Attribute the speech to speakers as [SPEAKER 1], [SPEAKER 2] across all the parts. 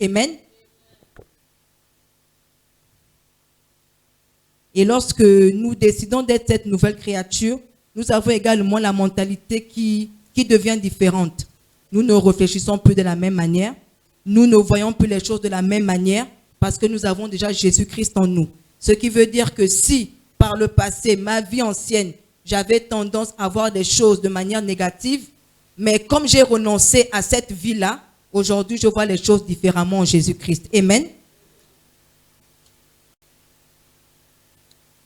[SPEAKER 1] Amen. Et lorsque nous décidons d'être cette nouvelle créature, nous avons également la mentalité qui devient différente. Nous ne réfléchissons plus de la même manière. Nous ne voyons plus les choses de la même manière parce que nous avons déjà Jésus-Christ en nous. Ce qui veut dire que si, par le passé, ma vie ancienne, j'avais tendance à voir des choses de manière négative, mais comme j'ai renoncé à cette vie-là, aujourd'hui, je vois les choses différemment en Jésus-Christ. Amen.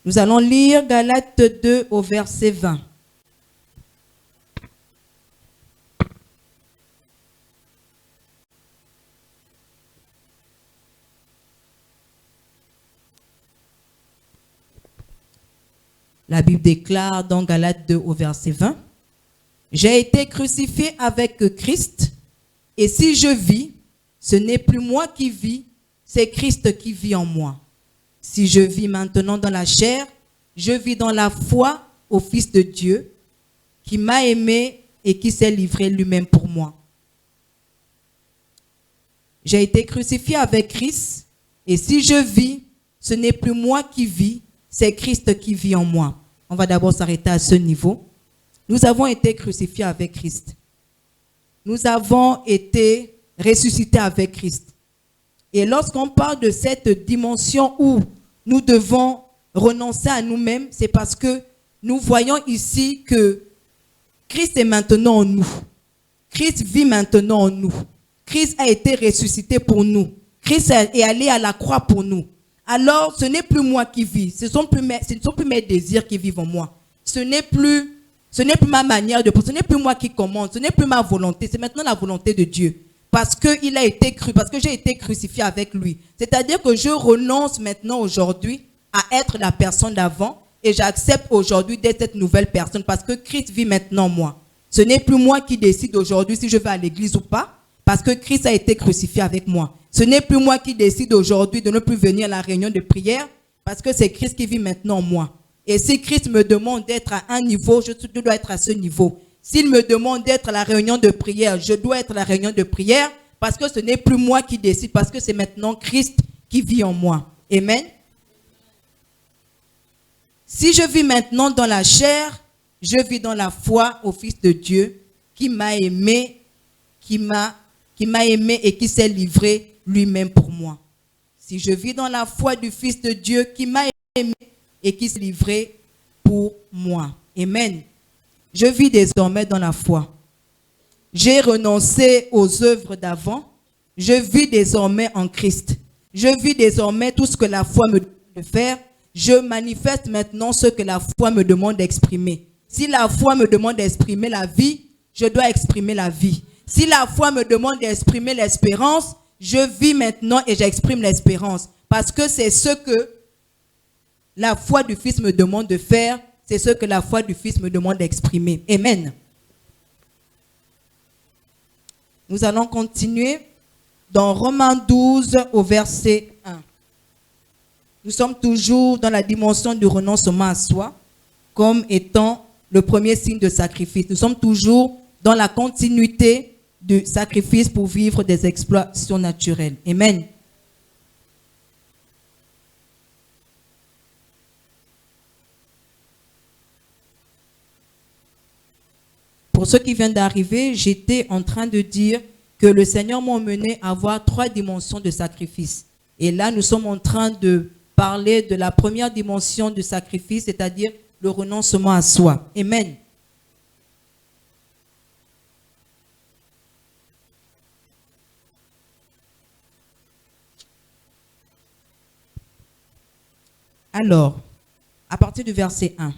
[SPEAKER 1] Nous allons lire Galates 2 au verset 20. La Bible déclare dans Galates 2 au verset 20, « J'ai été crucifié avec Christ, et si je vis, ce n'est plus moi qui vis, c'est Christ qui vit en moi. Si je vis maintenant dans la chair, je vis dans la foi au Fils de Dieu, qui m'a aimé et qui s'est livré lui-même pour moi. J'ai été crucifié avec Christ, et si je vis, ce n'est plus moi qui vis, c'est Christ qui vit en moi. » On va d'abord s'arrêter à ce niveau. Nous avons été crucifiés avec Christ. Nous avons été ressuscités avec Christ. Et lorsqu'on parle de cette dimension où nous devons renoncer à nous-mêmes, c'est parce que nous voyons ici que Christ est maintenant en nous. Christ vit maintenant en nous. Christ a été ressuscité pour nous. Christ est allé à la croix pour nous. Alors, ce n'est plus moi qui vis. Ce ne sont plus mes désirs qui vivent en moi. Ce n'est plus ma manière de penser. Ce n'est plus moi qui commande. Ce n'est plus ma volonté. C'est maintenant la volonté de Dieu. Parce que j'ai été crucifié avec lui. C'est-à-dire que je renonce maintenant aujourd'hui à être la personne d'avant et j'accepte aujourd'hui d'être cette nouvelle personne parce que Christ vit maintenant en moi. Ce n'est plus moi qui décide aujourd'hui si je vais à l'église ou pas parce que Christ a été crucifié avec moi. Ce n'est plus moi qui décide aujourd'hui de ne plus venir à la réunion de prière parce que c'est Christ qui vit maintenant en moi. Et si Christ me demande d'être à un niveau, je dois être à ce niveau. S'il me demande d'être à la réunion de prière, je dois être à la réunion de prière parce que ce n'est plus moi qui décide, parce que c'est maintenant Christ qui vit en moi. Amen. Si je vis maintenant dans la chair, je vis dans la foi au Fils de Dieu qui m'a aimé, et qui s'est livré lui-même pour moi. Si je vis dans la foi du Fils de Dieu qui m'a aimé et qui s'est livré pour moi. Amen. Je vis désormais dans la foi. J'ai renoncé aux œuvres d'avant. Je vis désormais en Christ. Je vis désormais tout ce que la foi me demande de faire. Je manifeste maintenant ce que la foi me demande d'exprimer. Si la foi me demande d'exprimer la vie, je dois exprimer la vie. Si la foi me demande d'exprimer l'espérance, je vis maintenant et j'exprime l'espérance. Parce que c'est ce que la foi du Fils me demande de faire. C'est ce que la foi du Fils me demande d'exprimer. Amen. Nous allons continuer dans Romains 12 au verset 1. Nous sommes toujours dans la dimension du renoncement à soi comme étant le premier signe de sacrifice. Nous sommes toujours dans la continuité du sacrifice pour vivre des exploits surnaturels. Amen. Pour ceux qui viennent d'arriver, j'étais en train de dire que le Seigneur m'a emmené à voir 3 dimensions de sacrifice. Et là, nous sommes en train de parler de la première dimension du sacrifice, c'est-à-dire le renoncement à soi. Amen. Alors, à partir du verset 1.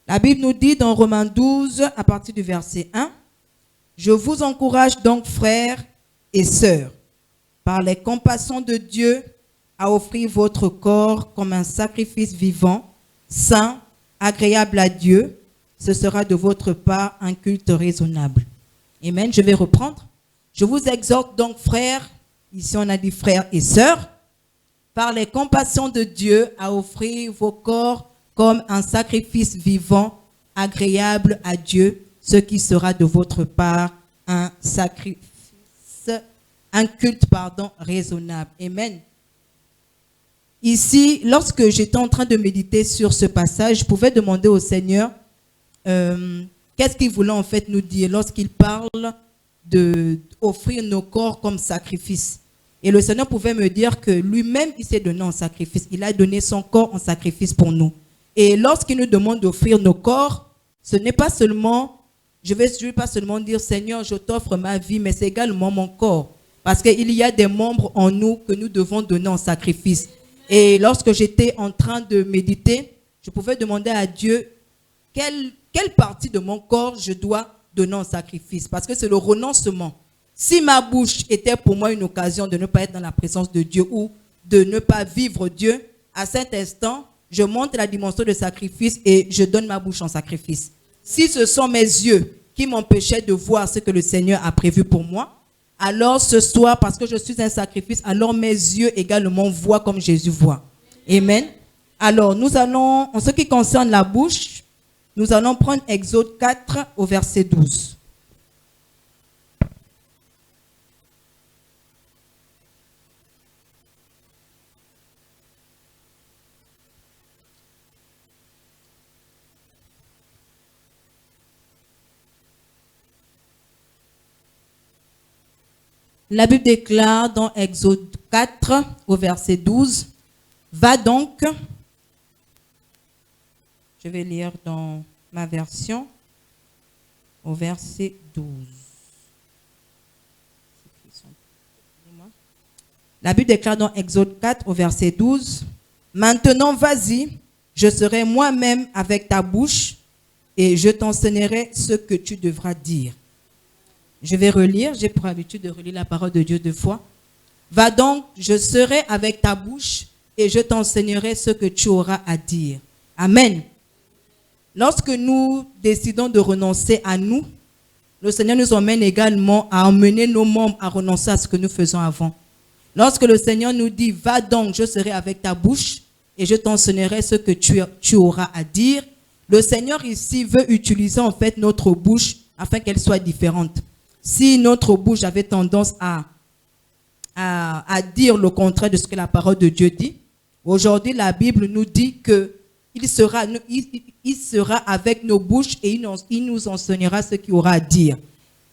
[SPEAKER 1] La Bible nous dit dans Romains 12, à partir du verset 1, « Je vous encourage donc, frères et sœurs, par les compassions de Dieu, à offrir votre corps comme un sacrifice vivant, saint, agréable à Dieu. Ce sera de votre part un culte raisonnable. » Amen. Je vais reprendre. « Je vous exhorte donc, frères, ici on a dit frères et sœurs, par les compassions de Dieu, à offrir vos corps comme un sacrifice vivant, agréable à Dieu, ce qui sera de votre part un sacrifice un culte, raisonnable. Amen. Ici, lorsque j'étais en train de méditer sur ce passage, je pouvais demander au Seigneur qu'est-ce qu'il voulait en fait nous dire lorsqu'il parle d'offrir nos corps comme sacrifice. Et le Seigneur pouvait me dire que lui-même, il s'est donné en sacrifice. Il a donné son corps en sacrifice pour nous. Et lorsqu'il nous demande d'offrir nos corps, ce n'est pas seulement, je ne vais pas seulement dire, Seigneur, je t'offre ma vie, mais c'est également mon corps. Parce qu'il y a des membres en nous que nous devons donner en sacrifice. Et lorsque j'étais en train de méditer, je pouvais demander à Dieu quelle partie de mon corps je dois donner en sacrifice. Parce que c'est le renoncement. Si ma bouche était pour moi une occasion de ne pas être dans la présence de Dieu ou de ne pas vivre Dieu, à cet instant, je monte la dimension de sacrifice et je donne ma bouche en sacrifice. Si ce sont mes yeux qui m'empêchaient de voir ce que le Seigneur a prévu pour moi, alors ce soir, parce que je suis un sacrifice, alors mes yeux également voient comme Jésus voit. Amen. Alors, nous allons, en ce qui concerne la bouche, nous allons prendre Exode 4 au verset 12. La Bible déclare dans Exode 4 au verset 12, « Va donc », je vais lire dans ma version, au verset 12. La Bible déclare dans Exode 4 au verset 12, « Maintenant vas-y, je serai moi-même avec ta bouche et je t'enseignerai ce que tu devras dire. » Je vais relire, j'ai pour habitude de relire la parole de Dieu 2 fois. « Va donc, je serai avec ta bouche et je t'enseignerai ce que tu auras à dire. » Amen. Lorsque nous décidons de renoncer à nous, le Seigneur nous emmène également à emmener nos membres à renoncer à ce que nous faisons avant. Lorsque le Seigneur nous dit « Va donc, je serai avec ta bouche et je t'enseignerai ce que tu auras à dire », le Seigneur ici veut utiliser en fait notre bouche afin qu'elle soit différente. Si notre bouche avait tendance à dire le contraire de ce que la parole de Dieu dit, aujourd'hui la Bible nous dit qu'il sera avec nos bouches et il nous enseignera ce qu'il aura à dire.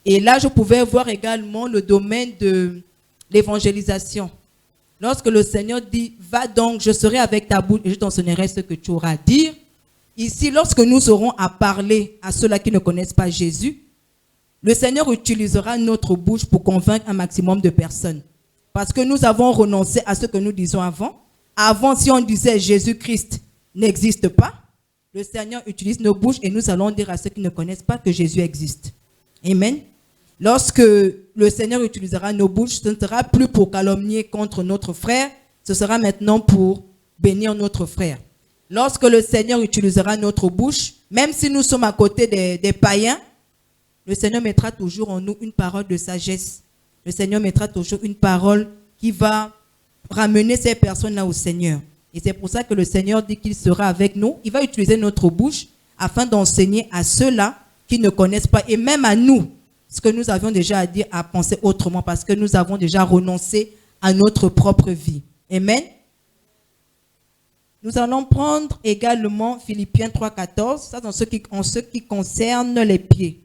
[SPEAKER 1] Et là, je pouvais voir également le domaine de l'évangélisation. Lorsque le Seigneur dit « Va donc, je serai avec ta bouche et je t'enseignerai ce que tu auras à dire », ici, lorsque nous aurons à parler à ceux-là qui ne connaissent pas Jésus, le Seigneur utilisera notre bouche pour convaincre un maximum de personnes. Parce que nous avons renoncé à ce que nous disions avant. Avant, si on disait Jésus-Christ n'existe pas, le Seigneur utilise nos bouches et nous allons dire à ceux qui ne connaissent pas que Jésus existe. Amen. Lorsque le Seigneur utilisera nos bouches, ce ne sera plus pour calomnier contre notre frère, ce sera maintenant pour bénir notre frère. Lorsque le Seigneur utilisera notre bouche, même si nous sommes à côté des païens, le Seigneur mettra toujours en nous une parole de sagesse. Le Seigneur mettra toujours une parole qui va ramener ces personnes-là au Seigneur. Et c'est pour ça que le Seigneur dit qu'il sera avec nous. Il va utiliser notre bouche afin d'enseigner à ceux-là qui ne connaissent pas, et même à nous, ce que nous avions déjà à dire, à penser autrement, parce que nous avons déjà renoncé à notre propre vie. Amen. Nous allons prendre également Philippiens 3,14, ça en ce qui concerne les pieds.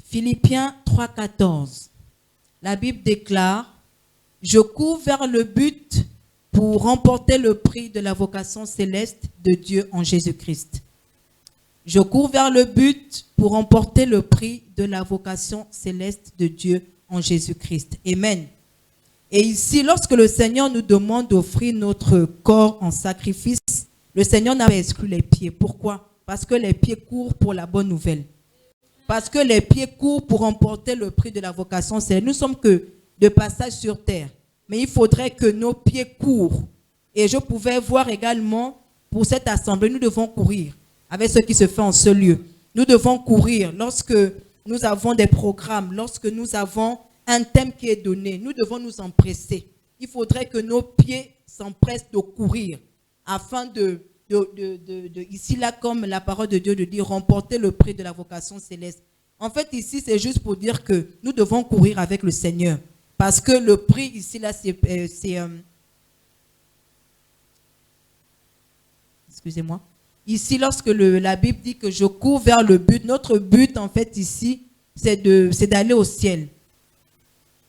[SPEAKER 1] Philippiens 3,14. La Bible déclare « Je cours vers le but pour remporter le prix de la vocation céleste de Dieu en Jésus-Christ. » Je cours vers le but pour remporter le prix de la vocation céleste de Dieu en Jésus-Christ. Amen. Et ici, lorsque le Seigneur nous demande d'offrir notre corps en sacrifice, le Seigneur n'a pas exclu les pieds. Pourquoi? Parce que les pieds courent pour la bonne nouvelle. Parce que les pieds courent pour remporter le prix de la vocation céleste. Nous ne sommes que de passage sur terre. Mais il faudrait que nos pieds courent. Et je pouvais voir également, pour cette assemblée, nous devons courir avec ce qui se fait en ce lieu. Nous devons courir. Lorsque nous avons des programmes, lorsque nous avons un thème qui est donné, nous devons nous empresser. Il faudrait que nos pieds s'empressent de courir afin ici là, comme la parole de Dieu le dit, remporter le prix de la vocation céleste. En fait, ici, c'est juste pour dire que nous devons courir avec le Seigneur. Parce que le prix ici là, excusez-moi. Ici, lorsque la Bible dit que je cours vers le but, notre but, en fait, ici, c'est d'aller au ciel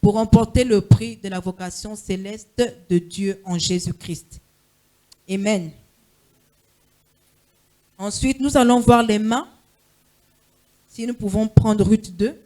[SPEAKER 1] pour remporter le prix de la vocation céleste de Dieu en Jésus-Christ. Amen. Ensuite, nous allons voir les mains. Si nous pouvons prendre Ruth 2.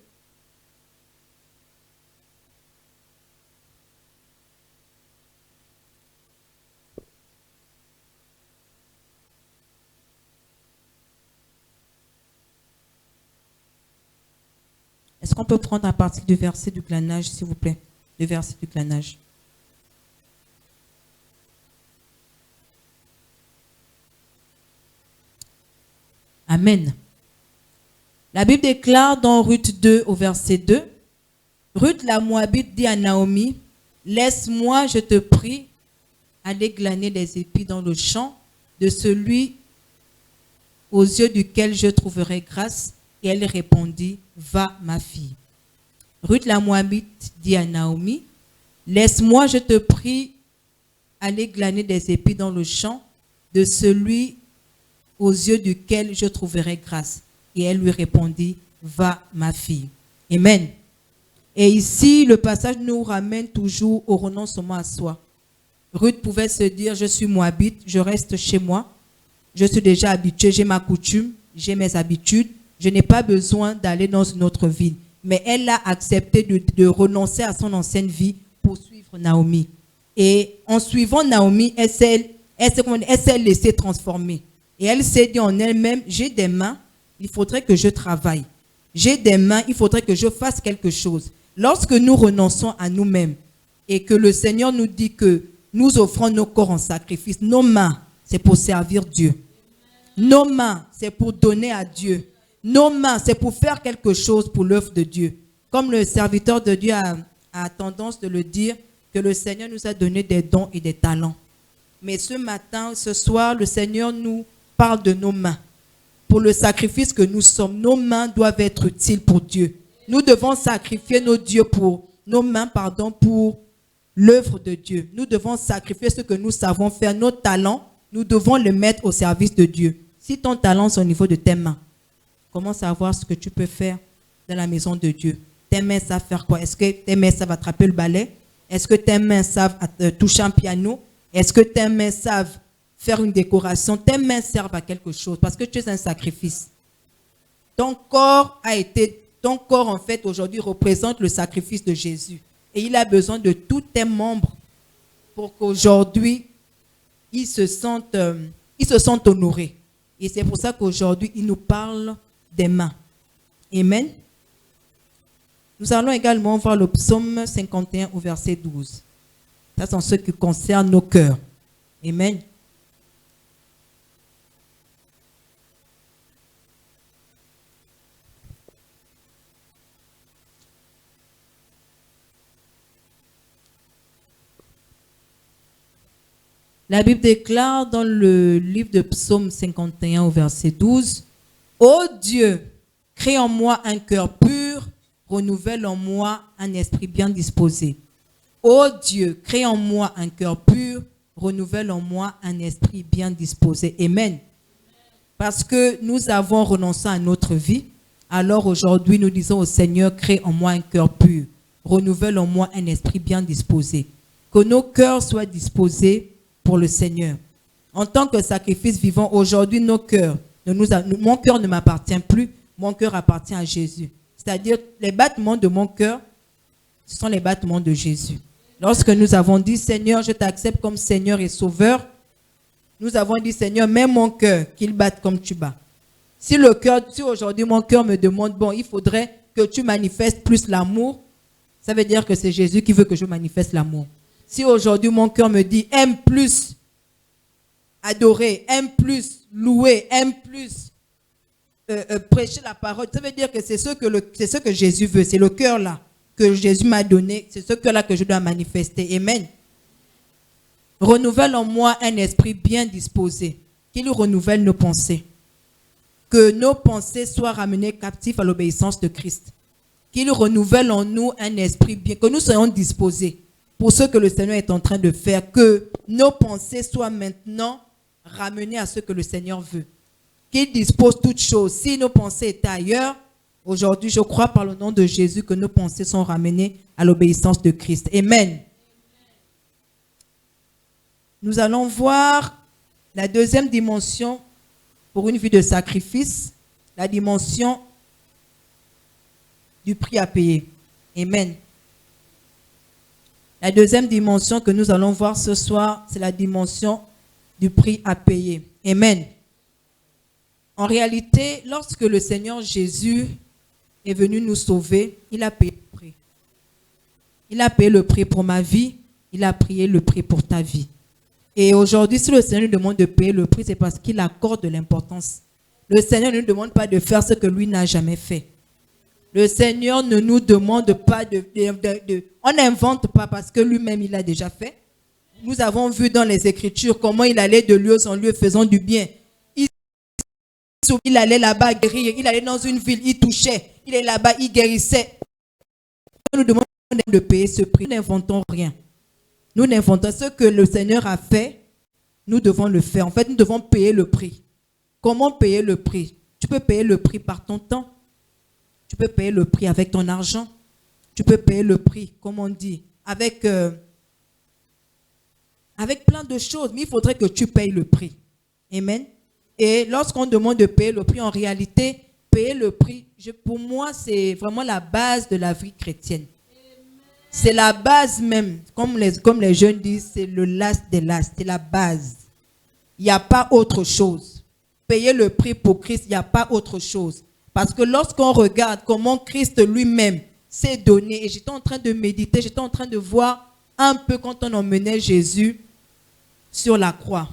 [SPEAKER 1] Est-ce qu'on peut prendre à partir du verset du glanage, s'il vous plaît? Le verset du glanage. Amen. La Bible déclare dans Ruth 2 au verset 2, Ruth la Moabite dit à Naomi, laisse-moi, je te prie, aller glaner les épis dans le champ de celui aux yeux duquel je trouverai grâce. Et elle répondit, va ma fille. Ruth la Moabite dit à Naomi, laisse-moi, je te prie, aller glaner des épis dans le champ de celui aux yeux duquel je trouverai grâce. Et elle lui répondit, va ma fille. Amen. Et ici, le passage nous ramène toujours au renoncement à soi. Ruth pouvait se dire, je suis Moabite, je reste chez moi, je suis déjà habituée, j'ai ma coutume, j'ai mes habitudes, je n'ai pas besoin d'aller dans une autre ville. Mais elle a accepté de renoncer à son ancienne vie pour suivre Naomi. Et en suivant Naomi, elle s'est laissée transformer. Et elle s'est dit en elle-même, j'ai des mains, il faudrait que je travaille. J'ai des mains, il faudrait que je fasse quelque chose. Lorsque nous renonçons à nous-mêmes et que le Seigneur nous dit que nous offrons nos corps en sacrifice, nos mains, c'est pour servir Dieu. Nos mains, c'est pour donner à Dieu. Nos mains, c'est pour faire quelque chose pour l'œuvre de Dieu. Comme le serviteur de Dieu a tendance de le dire, que le Seigneur nous a donné des dons et des talents. Mais ce matin, ce soir, le Seigneur nous parle de nos mains. Pour le sacrifice que nous sommes, nos mains doivent être utiles pour Dieu. Nous devons sacrifier nos mains pour l'œuvre de Dieu. Nous devons sacrifier ce que nous savons faire, nos talents, nous devons les mettre au service de Dieu. Si ton talent est au niveau de tes mains, commence à voir ce que tu peux faire dans la maison de Dieu. Tes mains savent faire quoi? Est-ce que tes mains savent attraper le balai? Est-ce que tes mains savent toucher un piano? Est-ce que tes mains savent faire une décoration? Tes mains servent à quelque chose parce que tu es un sacrifice. Ton corps en fait aujourd'hui représente le sacrifice de Jésus. Et il a besoin de tous tes membres pour qu'aujourd'hui, ils se sentent honorés. Et c'est pour ça qu'aujourd'hui, il nous parle des mains. Amen. Nous allons également voir le psaume 51 au verset 12. Ça, c'est en ce qui concerne nos cœurs. Amen. La Bible déclare dans le livre de Psaume 51 au verset 12, « Ô Dieu, crée en moi un cœur pur, renouvelle en moi un esprit bien disposé. Ô Dieu, crée en moi un cœur pur, renouvelle en moi un esprit bien disposé. » Amen. Parce que nous avons renoncé à notre vie, alors aujourd'hui nous disons au Seigneur, crée en moi un cœur pur, renouvelle en moi un esprit bien disposé. Que nos cœurs soient disposés pour le Seigneur. En tant que sacrifice vivant, aujourd'hui, mon cœur ne m'appartient plus, mon cœur appartient à Jésus. C'est-à-dire, les battements de mon cœur, ce sont les battements de Jésus. Lorsque nous avons dit, Seigneur, je t'accepte comme Seigneur et Sauveur, nous avons dit, Seigneur, mets mon cœur, qu'il batte comme tu bats. Si aujourd'hui mon cœur me demande, bon, il faudrait que tu manifestes plus l'amour, ça veut dire que c'est Jésus qui veut que je manifeste l'amour. Si aujourd'hui mon cœur me dit, aime plus adorer, aime plus louer, aime plus prêcher la parole. Ça veut dire que c'est ce que Jésus veut. C'est le cœur là que Jésus m'a donné. C'est ce cœur là que je dois manifester. Amen. Renouvelle en moi un esprit bien disposé, qu'il renouvelle nos pensées. Que nos pensées soient ramenées captives à l'obéissance de Christ. Qu'il renouvelle en nous un esprit bien, que nous soyons disposés pour ce que le Seigneur est en train de faire. Que nos pensées soient maintenant ramenées à ce que le Seigneur veut. Qu'il dispose toutes choses. Si nos pensées étaient ailleurs, aujourd'hui, je crois par le nom de Jésus que nos pensées sont ramenées à l'obéissance de Christ. Amen. Nous allons voir la deuxième dimension pour une vie de sacrifice, la dimension du prix à payer. Amen. La deuxième dimension que nous allons voir ce soir, c'est la dimension du prix à payer. Amen. En réalité, lorsque le Seigneur Jésus est venu nous sauver, il a payé le prix. Il a payé le prix pour ma vie, il a payé le prix pour ta vie. Et aujourd'hui, si le Seigneur nous demande de payer le prix, c'est parce qu'il accorde de l'importance. Le Seigneur ne nous demande pas de faire ce que lui n'a jamais fait. Le Seigneur ne nous demande pas on n'invente pas parce que lui-même, il a déjà fait. Nous avons vu dans les Écritures comment il allait de lieu en lieu faisant du bien. Il allait là-bas guérir, il allait dans une ville, il touchait, il est là-bas, il guérissait. Nous demandons de payer ce prix. Nous n'inventons rien. Nous n'inventons ce que le Seigneur a fait, nous devons le faire. En fait, nous devons payer le prix. Comment payer le prix? Tu peux payer le prix par ton temps. Tu peux payer le prix avec ton argent. Tu peux payer le prix, comme on dit, avec plein de choses. Mais il faudrait que tu payes le prix. Amen. Et lorsqu'on demande de payer le prix, en réalité, payer le prix, pour moi, c'est vraiment la base de la vie chrétienne. C'est la base même. Comme les jeunes disent, c'est le last des last. C'est la base. Il n'y a pas autre chose. Payer le prix pour Christ, il n'y a pas autre chose. Parce que lorsqu'on regarde comment Christ lui-même s'est donné, et j'étais en train de méditer, j'étais en train de voir un peu quand on emmenait Jésus sur la croix.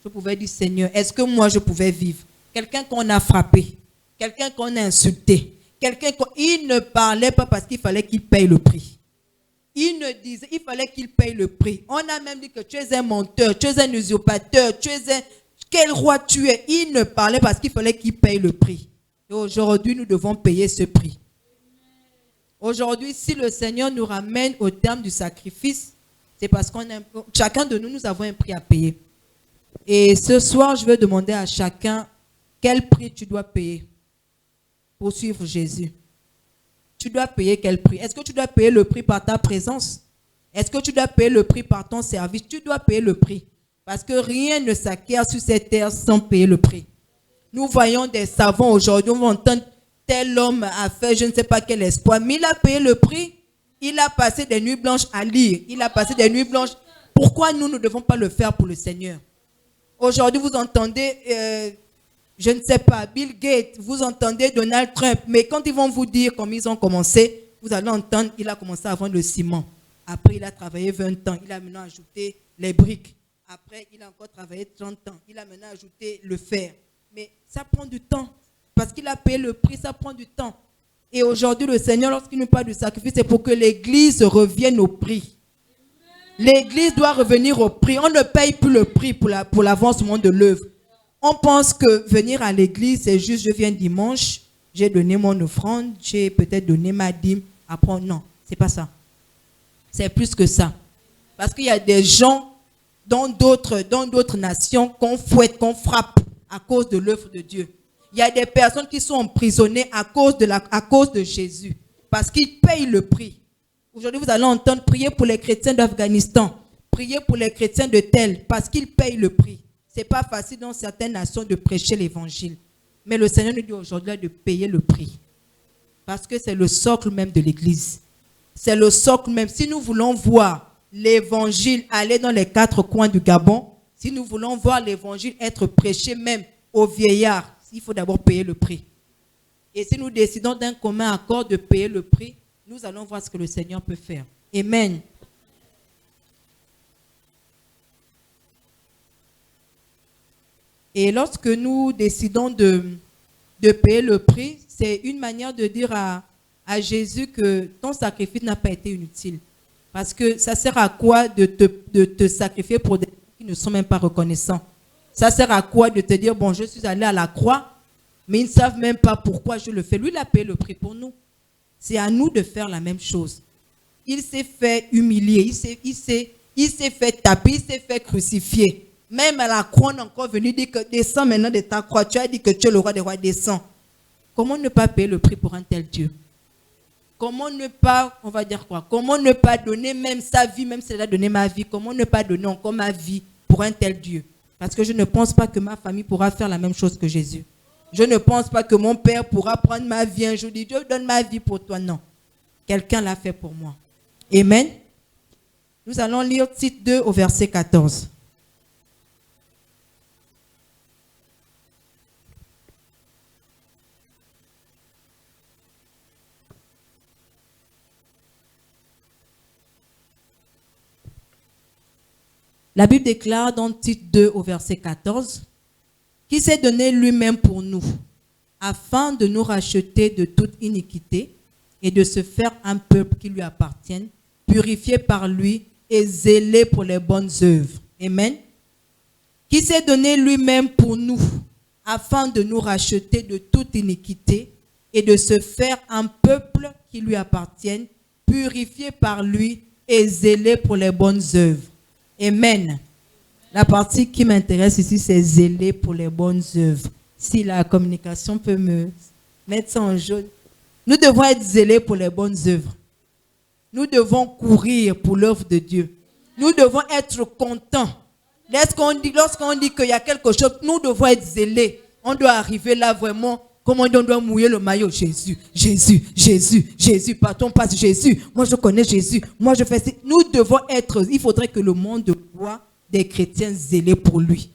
[SPEAKER 1] Je pouvais dire, Seigneur, est-ce que moi je pouvais vivre? Quelqu'un qu'on a frappé, quelqu'un qu'on a insulté, il ne parlait pas parce qu'il fallait qu'il paye le prix. Il ne disait, il fallait qu'il paye le prix. On a même dit que tu es un menteur, tu es un usurpateur, tu es un... Quel roi tu es? Il ne parlait parce qu'il fallait qu'il paye le prix. Et aujourd'hui, nous devons payer ce prix. Aujourd'hui, si le Seigneur nous ramène au terme du sacrifice, c'est parce chacun de nous, nous avons un prix à payer. Et ce soir, je vais demander à chacun quel prix tu dois payer pour suivre Jésus. Tu dois payer quel prix? Est-ce que tu dois payer le prix par ta présence? Est-ce que tu dois payer le prix par ton service? Tu dois payer le prix. Parce que rien ne s'acquiert sur cette terre sans payer le prix. Nous voyons des savants aujourd'hui, on va entendre tel homme a fait je ne sais pas quel espoir, mais il a payé le prix. Il a passé des nuits blanches à lire. Il a passé des nuits blanches. Pourquoi nous ne devons pas le faire pour le Seigneur? Aujourd'hui, vous entendez, je ne sais pas, Bill Gates, vous entendez Donald Trump, mais quand ils vont vous dire comment ils ont commencé, vous allez entendre, il a commencé à vendre le ciment. Après, il a travaillé 20 ans. Il a maintenant ajouté les briques. Après, il a encore travaillé 30 ans. Il a maintenant ajouté le fer. Mais ça prend du temps. Parce qu'il a payé le prix, ça prend du temps. Et aujourd'hui, le Seigneur, lorsqu'il nous parle du sacrifice, c'est pour que l'Église revienne au prix. L'Église doit revenir au prix. On ne paye plus le prix pour l'avancement de l'œuvre. On pense que venir à l'Église, c'est juste, je viens dimanche, j'ai donné mon offrande, j'ai peut-être donné ma dîme. Après, non, c'est pas ça. C'est plus que ça. Parce qu'il y a des gens dans d'autres nations qu'on fouette, qu'on frappe à cause de l'œuvre de Dieu. Il y a des personnes qui sont emprisonnées à cause de Jésus. Parce qu'ils payent le prix. Aujourd'hui, vous allez entendre prier pour les chrétiens d'Afghanistan. Prier pour les chrétiens de tel. Parce qu'ils payent le prix. Ce n'est pas facile dans certaines nations de prêcher l'évangile. Mais le Seigneur nous dit aujourd'hui de payer le prix. Parce que c'est le socle même de l'Église. C'est le socle même. Si nous voulons voir l'évangile aller dans les 4 coins du Gabon, si nous voulons voir l'évangile être prêché même aux vieillards, il faut d'abord payer le prix. Et si nous décidons d'un commun accord de payer le prix, nous allons voir ce que le Seigneur peut faire. Amen. Et lorsque nous décidons de de payer le prix, c'est une manière de dire à Jésus que ton sacrifice n'a pas été inutile. Parce que ça sert à quoi de te sacrifier pour des gens qui ne sont même pas reconnaissants? Ça sert à quoi de te dire, bon, je suis allé à la croix, mais ils ne savent même pas pourquoi je le fais. Lui, il a payé le prix pour nous. C'est à nous de faire la même chose. Il s'est fait humilier, il s'est fait taper, il s'est fait crucifier. Même à la croix, on est encore venu dire que descends maintenant de ta croix. Tu as dit que tu es le roi des rois, descends. Comment ne pas payer le prix pour un tel Dieu? Comment ne pas, on va dire quoi? Comment ne pas donner même sa vie, même si elle a donné ma vie, comment ne pas donner encore ma vie pour un tel Dieu? Parce que je ne pense pas que ma famille pourra faire la même chose que Jésus. Je ne pense pas que mon père pourra prendre ma vie un jour. Je dis, Dieu donne ma vie pour toi. Non. Quelqu'un l'a fait pour moi. Amen. Nous allons lire Tite 2 au verset 14. La Bible déclare dans Tite 2 au verset 14, qui s'est donné lui-même pour nous, afin de nous racheter de toute iniquité et de se faire un peuple qui lui appartienne, purifié par lui et zélé pour les bonnes œuvres. Amen. Qui s'est donné lui-même pour nous, afin de nous racheter de toute iniquité et de se faire un peuple qui lui appartienne, purifié par lui et zélé pour les bonnes œuvres. Amen. La partie qui m'intéresse ici, c'est zélé pour les bonnes œuvres. Si la communication peut me mettre ça en jaune. Nous devons être zélés pour les bonnes œuvres. Nous devons courir pour l'œuvre de Dieu. Nous devons être contents. Lorsqu'on dit qu'il y a quelque chose, nous devons être zélés. On doit arriver là vraiment, comme on dit, on doit mouiller le maillot. Jésus, Jésus, Jésus, Jésus, partons, passe Jésus. Moi, je connais Jésus. Moi, je fais ça. Nous devons être, il faudrait que le monde voit des chrétiens zélés pour lui.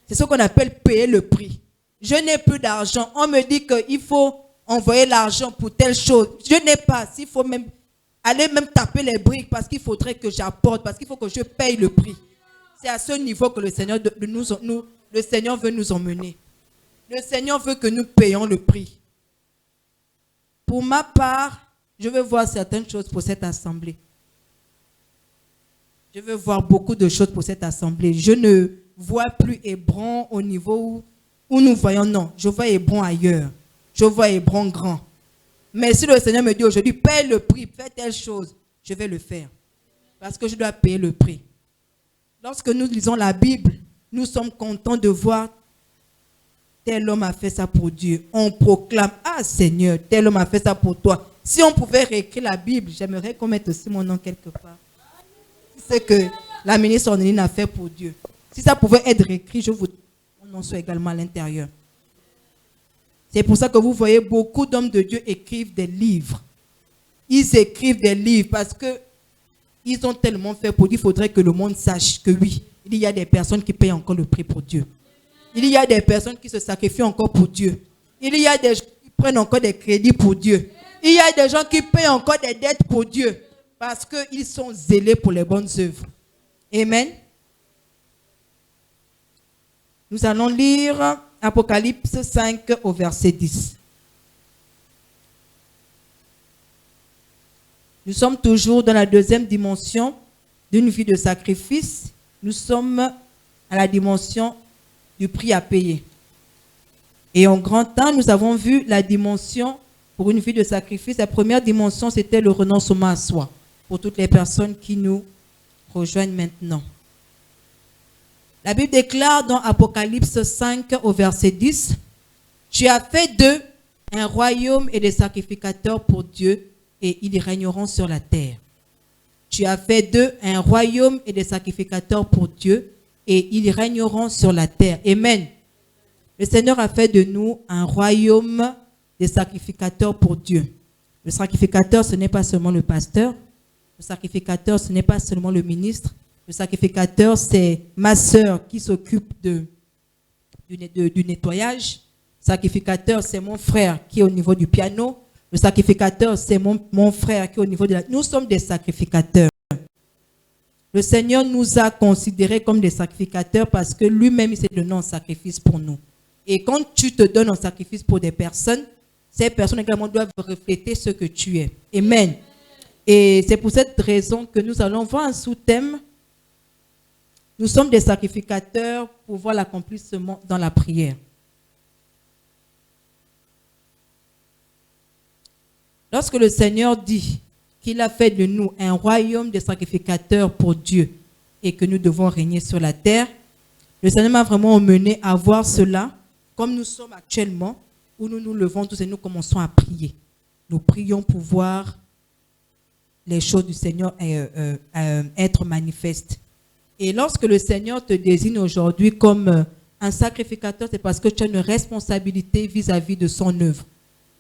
[SPEAKER 1] C'est ce qu'on appelle payer le prix. Je n'ai plus d'argent. On me dit qu'il faut envoyer l'argent pour telle chose. Je n'ai pas. S'il faut même aller même taper les briques parce qu'il faudrait que j'apporte, parce qu'il faut que je paye le prix. C'est à ce niveau que le Seigneur, le Seigneur veut nous emmener. Le Seigneur veut que nous payions le prix. Pour ma part, je veux voir certaines choses pour cette assemblée. Je veux voir beaucoup de choses pour cette assemblée. Je ne vois plus Hébron au niveau où nous voyons, non. Je vois Hébron ailleurs. Je vois Hébron grand. Mais si le Seigneur me dit aujourd'hui, paye le prix, fais telle chose, je vais le faire. Parce que je dois payer le prix. Lorsque nous lisons la Bible, nous sommes contents de voir tel homme a fait ça pour Dieu. On proclame, ah Seigneur, tel homme a fait ça pour toi. Si on pouvait réécrire la Bible, j'aimerais qu'on mette aussi mon nom quelque part. C'est que la ministre Orneline a fait pour Dieu. Si ça pouvait être réécrit, je voudrais que mon nom soit également à l'intérieur. C'est pour ça que vous voyez beaucoup d'hommes de Dieu écrivent des livres. Ils écrivent des livres parce que ils ont tellement fait pour dire qu'il faudrait que le monde sache que oui, il y a des personnes qui payent encore le prix pour Dieu. Il y a des personnes qui se sacrifient encore pour Dieu. Il y a des gens qui prennent encore des crédits pour Dieu. Il y a des gens qui payent encore des dettes pour Dieu parce qu'ils sont zélés pour les bonnes œuvres. Amen. Nous allons lire Apocalypse 5 au verset 10. Nous sommes toujours dans la deuxième dimension d'une vie de sacrifice. Nous sommes à la dimension du prix à payer. Et en grand temps, nous avons vu la dimension pour une vie de sacrifice. La première dimension, c'était le renoncement à soi. Pour toutes les personnes qui nous rejoignent maintenant. La Bible déclare dans Apocalypse 5 au verset 10, « Tu as fait d'eux un royaume et des sacrificateurs pour Dieu, et ils régneront sur la terre. Tu as fait d'eux un royaume et des sacrificateurs pour Dieu, et ils régneront sur la terre. » Amen. Le Seigneur a fait de nous un royaume des sacrificateurs pour Dieu. Le sacrificateur, ce n'est pas seulement le pasteur. Le sacrificateur, ce n'est pas seulement le ministre. Le sacrificateur, c'est ma sœur qui s'occupe du nettoyage. Le sacrificateur, c'est mon frère qui est au niveau du piano. Le sacrificateur, c'est mon frère qui est au niveau de la... Nous sommes des sacrificateurs. Le Seigneur nous a considérés comme des sacrificateurs parce que lui-même, il s'est donné en sacrifice pour nous. Et quand tu te donnes en sacrifice pour des personnes, ces personnes également doivent refléter ce que tu es. Amen. Et c'est pour cette raison que nous allons voir un sous-thème. Nous sommes des sacrificateurs pour voir l'accomplissement dans la prière. Lorsque le Seigneur dit qu'il a fait de nous un royaume de sacrificateurs pour Dieu et que nous devons régner sur la terre, le Seigneur m'a vraiment emmené à voir cela comme nous sommes actuellement, où nous nous levons tous et nous commençons à prier. Nous prions pour voir les choses du Seigneur être manifestes. Et lorsque le Seigneur te désigne aujourd'hui comme un sacrificateur, c'est parce que tu as une responsabilité vis-à-vis de son œuvre.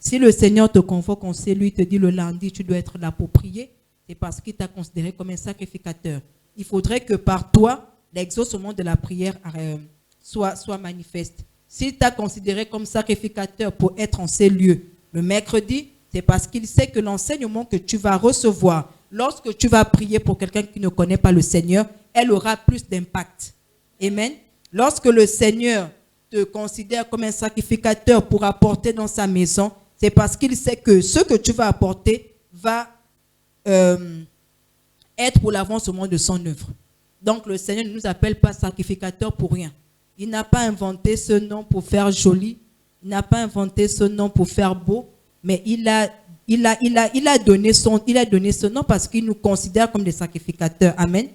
[SPEAKER 1] Si le Seigneur te convoque en cellule, il te dit le lundi, tu dois être là pour prier, c'est parce qu'il t'a considéré comme un sacrificateur. Il faudrait que par toi, l'exaucement de la prière soit manifeste. S'il t'a considéré comme sacrificateur pour être en ces lieux le mercredi, c'est parce qu'il sait que l'enseignement que tu vas recevoir lorsque tu vas prier pour quelqu'un qui ne connaît pas le Seigneur, elle aura plus d'impact. Amen. Lorsque le Seigneur te considère comme un sacrificateur pour apporter dans sa maison, c'est parce qu'il sait que ce que tu vas apporter va être pour l'avancement de son œuvre. Donc le Seigneur ne nous appelle pas sacrificateur pour rien. Il n'a pas inventé ce nom pour faire joli, il n'a pas inventé ce nom pour faire beau, mais il a donné ce nom parce qu'il nous considère comme des sacrificateurs. Amen.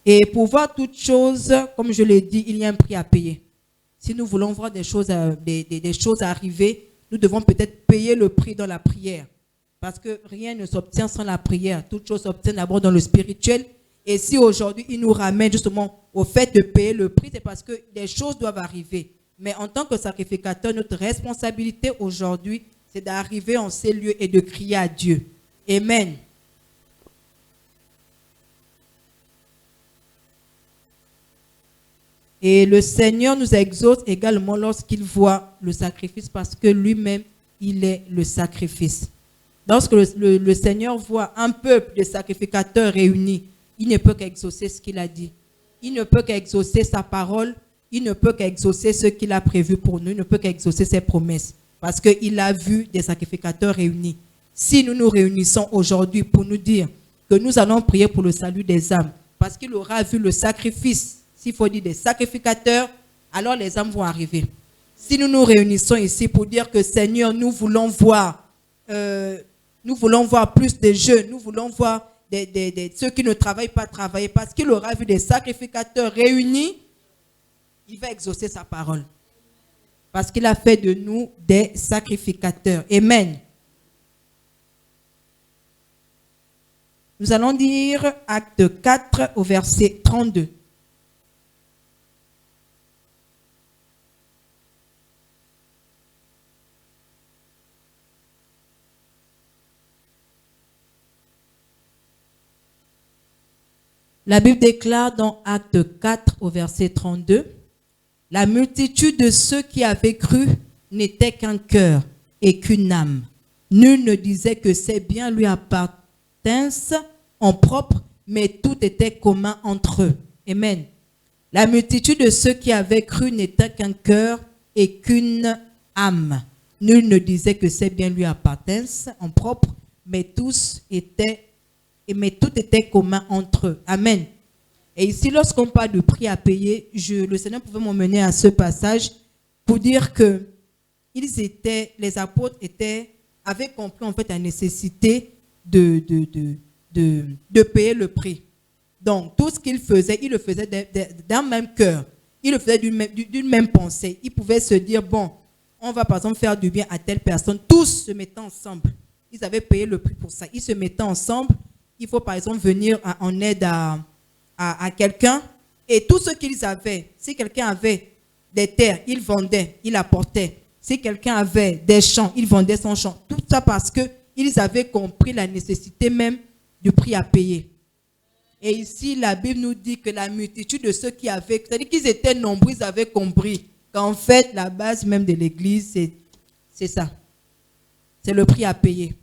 [SPEAKER 1] Et pour voir toutes choses, comme je l'ai dit, il y a un prix à payer. Si nous voulons voir des choses arriver, nous devons peut-être payer le prix dans la prière. Parce que rien ne s'obtient sans la prière. Toutes choses s'obtiennent d'abord dans le spirituel. Et si aujourd'hui, il nous ramène justement au fait de payer le prix, c'est parce que des choses doivent arriver. Mais en tant que sacrificateur, notre responsabilité aujourd'hui, c'est d'arriver en ces lieux et de crier à Dieu. Amen. Et le Seigneur nous exauce également lorsqu'il voit le sacrifice parce que lui-même, il est le sacrifice. Lorsque le Seigneur voit un peuple de sacrificateurs réunis, il ne peut qu'exaucer ce qu'il a dit. Il ne peut qu'exaucer sa parole. Il ne peut qu'exaucer ce qu'il a prévu pour nous. Il ne peut qu'exaucer ses promesses. Parce qu'il a vu des sacrificateurs réunis. Si nous nous réunissons aujourd'hui pour nous dire que nous allons prier pour le salut des âmes, parce qu'il aura vu le sacrifice, s'il faut dire des sacrificateurs, alors les âmes vont arriver. Si nous nous réunissons ici pour dire que Seigneur, nous voulons voir plus de jeunes, nous voulons voir ceux qui ne travaillent pas travailler, parce qu'il aura vu des sacrificateurs réunis, il va exaucer sa parole. Parce qu'il a fait de nous des sacrificateurs. Amen. Nous allons dire acte 4 au verset 32. La Bible déclare dans Acte 4 au verset 32, « La multitude de ceux qui avaient cru n'était qu'un cœur et qu'une âme. Nul ne disait que ses biens lui appartinssent en propre, mais tout était commun entre eux. » Amen. La multitude de ceux qui avaient cru n'était qu'un cœur et qu'une âme. Nul ne disait que ses biens lui appartinssent en propre, mais tout était commun entre eux. Amen. Et ici, lorsqu'on parle de prix à payer, le Seigneur pouvait m'emmener à ce passage pour dire que les apôtres avaient compris en fait la nécessité de payer le prix. Donc, tout ce qu'ils faisaient, ils le faisaient d'un même cœur. Ils le faisaient d'une même pensée. Ils pouvaient se dire, bon, on va par exemple faire du bien à telle personne. Tous se mettaient ensemble. Ils avaient payé le prix pour ça. Ils se mettaient ensemble. Il faut par exemple venir en aide à quelqu'un. Et tout ce qu'ils avaient, si quelqu'un avait des terres, ils vendaient, ils apportaient. Si quelqu'un avait des champs, il vendait son champ. Tout ça parce qu'ils avaient compris la nécessité même du prix à payer. Et ici, la Bible nous dit que la multitude de ceux qui avaient, c'est-à-dire qu'ils étaient nombreux, ils avaient compris qu'en fait, la base même de l'Église, c'est ça. C'est le prix à payer.